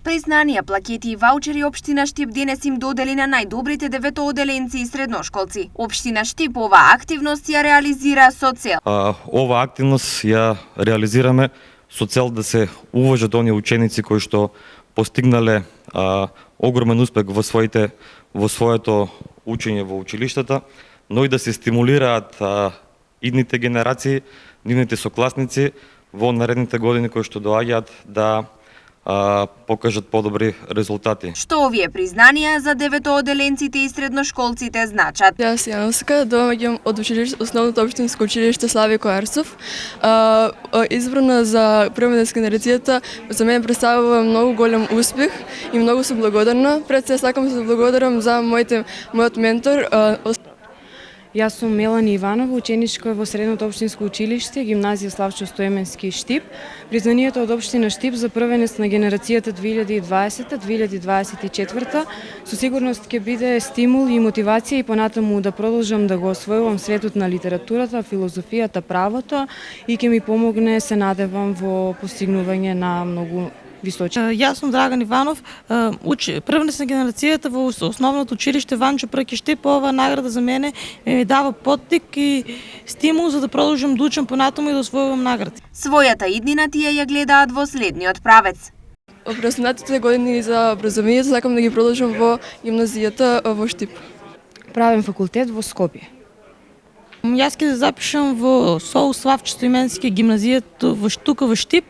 Признанија, плакети и ваучери општина Штип денес им додели на најдобрите деветооделенци и средношколци. Општина Штип оваа активност ја реализира со цел. Ова активност ја реализираме со цел да се уважат оние ученици кои што постигнале огромен успех во своето учење во училиштата, но и да се стимулираат идните генерации, нивните сокласници во наредните години кои што доаѓаат да покажат подобри резултати. Што овие признанија за деветооделенците и средношколците значат? Јас Јанска, доаѓам од основното општинско училиште Славико Арцов. Избрана за преминат генерацијата за мене представува многу голем успех и многу сум благодарна. Пред се сакам да се благодарам за мојот ментор. Јас сум Мелани Иванова, ученичка во Средното општинско училиште, гимназија Славчо Стоеменски Штип. Признанието од општина Штип за првенец на генерацијата 2020-2024 со сигурност ќе биде стимул и мотивација и понатаму да продолжам да го освојувам светот на литературата, филозофијата, правото и ќе ми помогне, се надевам, во постигнување на многу височи. Јас сум Драган Иванов, првенец на генерацијата во основното училиште Ванчо Прки Штип. Ова награда за мене ми дава поттик и стимул за да продолжам да учам понатаму и да освојувам награди. Својата иднина тие ја гледаат во следниот правец. Во преостанатите години за образованието сакам да ги продолжам во гимназијата во Штип. Правен факултет во Скопје. Јас ќе запишам во СОУ Славчо Стоименски гимназијата тука во Штип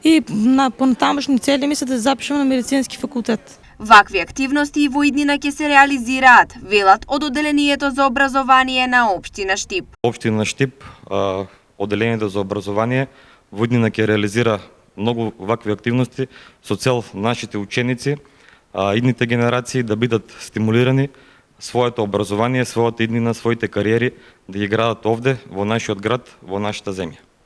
и на понатамошни цели мислам да запишам на медицински факултет. Вакви активности и во иднина ќе се реализираат, велат од Оделението за образование на општина Штип. Општина Штип, Оделението за образование во иднина ќе реализира многу вакви активности со цел нашите ученици, идните генерации да бидат стимулирани своето образование, својата иднина, своите кариери да ги градат овде, во нашиот град, во нашата земја.